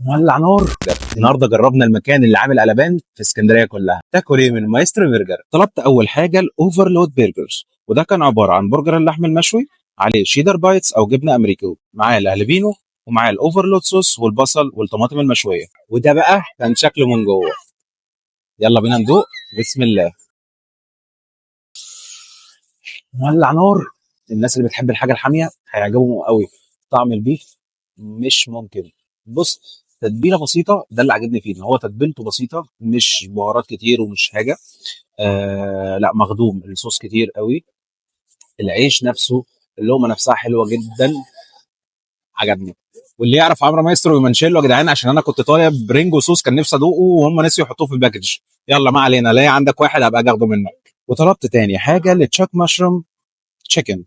ولع نار. النهارده جربنا المكان اللي عامل قلبان في اسكندريه كلها. تاكل ايه من مايسترو برجر؟ طلبت اول حاجه الاوفرلود برجرز، وده كان عباره عن برجر اللحم المشوي عليه شيدر بايتس او جبنه امريكو، معاه الهالبينو ومعاه الاوفرلود صوص والبصل والطماطم المشويه، وده بقى كان شكله من جوه. يلا بينا ندوق. بسم الله. ولع نار. الناس اللي بتحب الحاجه الحاميه هيعجبهم قوي. طعم البيف مش ممكن. بص، تتبيله بسيطه، ده اللي عجبني فيه ان هو تتبيلته بسيطه، مش بهارات كتير ومش حاجه. لا، مخدوم الصوص كتير قوي. العيش نفسه، اللقمه نفسها حلوه جدا. عجبني. واللي يعرف عمرو مايسترو ومانشيلو يا جدعان، عشان انا كنت طالب رينجو صوص كان نفسي ادوقه وهم نسيوا يحطوه في الباكج. يلا ما علينا، لا عندك واحد هبقى اخده منك. وطلبت تاني حاجه لتشاك مشروم تشيكن،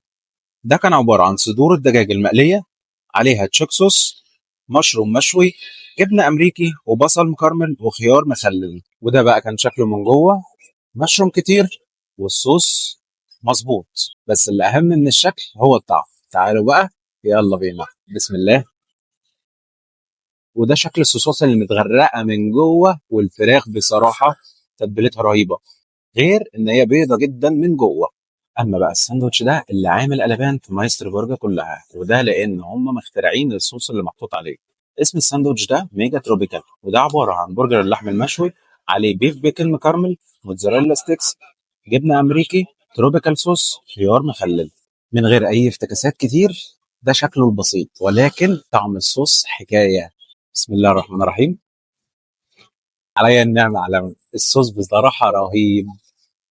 ده كان عباره عن صدور الدجاج المقليه عليها تشيك صوص، مشروم مشوي، جبنه امريكي وبصل مكرمل وخيار مخلل، وده بقى كان شكله من جوه. مشروم كتير والصوص مظبوط، بس اللي اهم من الشكل هو الطعم. تعالوا بقى، يلا بينا. بسم الله. وده شكل الصوصات اللي متغرقه من جوه، والفراخ بصراحه تتبيلتها رهيبه، غير ان هي بيضه جدا من جوه. اما بقى الساندوتش ده اللي عامل قلبان في مايستر برجر كلها، وده لان هم مخترعين الصوص اللي محطوط عليه. اسم الساندوتش ده ميجا تروبيكال، وده عباره عن برجر اللحم المشوي عليه بيف بيكن مكرمل، موتزاريلا ستيكس، جبنه امريكي، تروبيكال صوص، خيار مخلل، من غير اي افتكاسات كتير. ده شكله البسيط، ولكن طعم الصوص حكايه. بسم الله الرحمن الرحيم. عليا النعمه على الصوص بصراحه رهيب.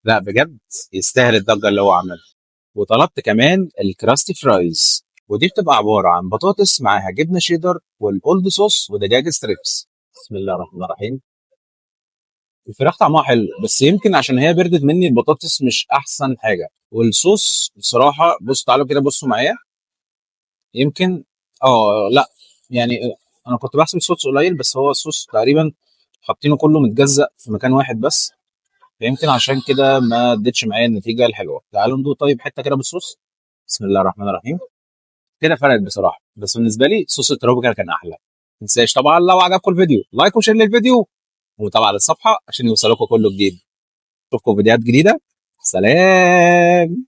لا بجد، يستاهل الضجه اللي هو عملها. وطلبت كمان الكراستي فرايز، ودي بتبقى عباره عن بطاطس معاها جبنه شيدر والاولد صوص ودجاج ستريبس. بسم الله الرحمن الرحيم. الفراخ طعمها حلو، بس يمكن عشان هي بردت مني البطاطس مش احسن حاجه، والصوص بصراحه، بصوا تعالوا كده بصوا معايا. يمكن لا، يعني انا كنت بحسب الصوص قليل، بس هو الصوص تقريبا حاطينه كله متجزأ في مكان واحد بس، فيمكن عشان كده ما ادتش معايا النتيجه الحلوه. تعالوا ندوق طيب حته كده بالصوص. بسم الله الرحمن الرحيم. كده فرقت بصراحه، بس بالنسبه لي صوص التروبيكال كان احلى. ما تنساش طبعا لو عجبكم الفيديو لايك وشير للفيديو، وطبعا الصفحه عشان يوصلكم كل جديد. اشوفكم فيديوهات جديده. سلام.